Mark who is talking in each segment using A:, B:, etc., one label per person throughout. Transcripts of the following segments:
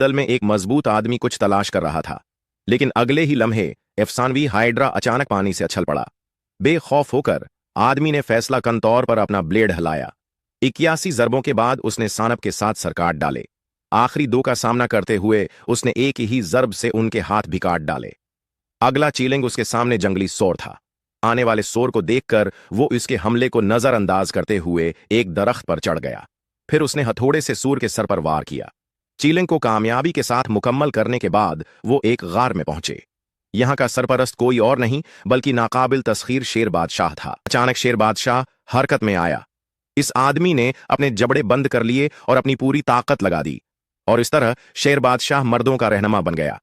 A: दल में एक मजबूत आदमी कुछ तलाश कर रहा था, लेकिन अगले ही लम्हे अफसानवी हाइड्रा अचानक पानी से उछल पड़ा। बेखौफ होकर आदमी ने फैसला कन तौर पर अपना ब्लेड हिलाया। 81 जरबों के बाद उसने सानप के साथ सर काट डाले। आखिरी 2 का सामना करते हुए उसने एक ही जरब से उनके हाथ भी काट डाले। अगला चीलिंग उसके सामने जंगली सोर था। आने वाले सोर को देखकर वो इसके हमले को नजरअंदाज करते हुए एक दरख्त पर चढ़ गया। फिर उसने हथौड़े से सूर के सर पर वार किया। चीलिंग को कामयाबी के साथ मुकम्मल करने के बाद वो एक गार में पहुंचे। यहां का सरपरस्त कोई और नहीं बल्कि नाकाबिल तस्खीर शेर बादशाह था। अचानक शेर बादशाह हरकत में आया। इस आदमी ने अपने जबड़े बंद कर लिए और अपनी पूरी ताकत लगा दी, और इस तरह शेर बादशाह मर्दों का रहनुमा बन गया।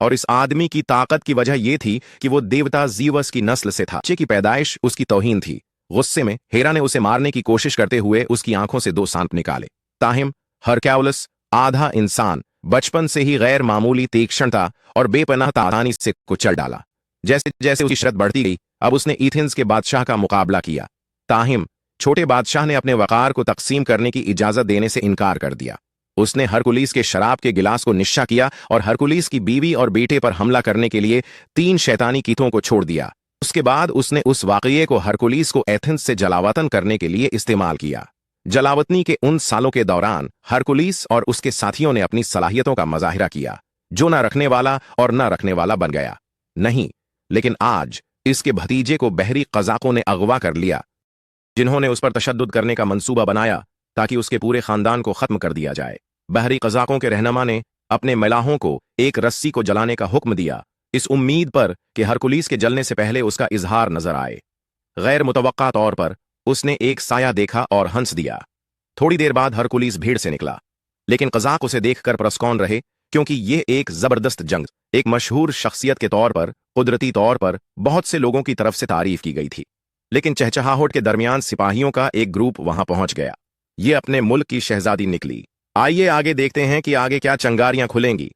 A: और इस आदमी की ताकत की वजह यह थी कि वो देवता जीवस की नस्ल से था। बच्चे की पैदाइश उसकी तौहीन थी। गुस्से में हेरा ने उसे मारने की कोशिश करते हुए उसकी आंखों से 2 सांप निकाले। ताहिम हरक्याउलस आधा इंसान बचपन से ही गैर मामूली तीक्ष्णता और बेपनाह आसानी से कुचल डाला। जैसे जैसे उसकी शरत बढ़ती गई, अब उसने एथेंस के बादशाह का मुकाबला किया। ताहिम छोटे बादशाह ने अपने वकार को तकसीम करने की इजाजत देने से इनकार कर दिया। उसने हरकुलिस के शराब के गिलास को निश्चा किया और हरकुलिस की बीवी और बेटे पर हमला करने के लिए 3 शैतानी कीथों को छोड़ दिया। उसके बाद उसने उस वाकये को हरकुलिस को एथेंस से जलावतन करने के लिए इस्तेमाल किया। जलावतनी के उन सालों के दौरान हरकुलिस और उसके साथियों ने अपनी सलाहियतों का मुजाहिरा किया, जो न रखने वाला और न रखने वाला बन गया। नहीं, लेकिन आज इसके भतीजे को बहरी कज़ाकों ने अगवा कर लिया, जिन्होंने उस पर तशद्दुद करने का मंसूबा बनाया ताकि उसके पूरे खानदान को खत्म कर दिया जाए। बहरी कज़ाकों के रहनुमा ने अपने मलाहों को एक रस्सी को जलाने का हुक्म दिया, इस उम्मीद पर कि हरकुलिस के जलने से पहले उसका इजहार नजर आए। गैर मुतवक्का तौर पर उसने एक साया देखा और हंस दिया। थोड़ी देर बाद हरकुलिस भीड़ से निकला, लेकिन कज़ाक उसे देखकर परस्कौन रहे, क्योंकि यह एक जबरदस्त जंग, एक मशहूर शख्सियत के तौर पर, कुदरती तौर पर बहुत से लोगों की तरफ से तारीफ की गई थी। लेकिन चहचहाहट के दरमियान सिपाहियों का एक ग्रुप वहां पहुंच गया। ये अपने मुल्क की शहजादी निकली। आइए आगे देखते हैं कि आगे क्या चंगारियां खुलेंगी।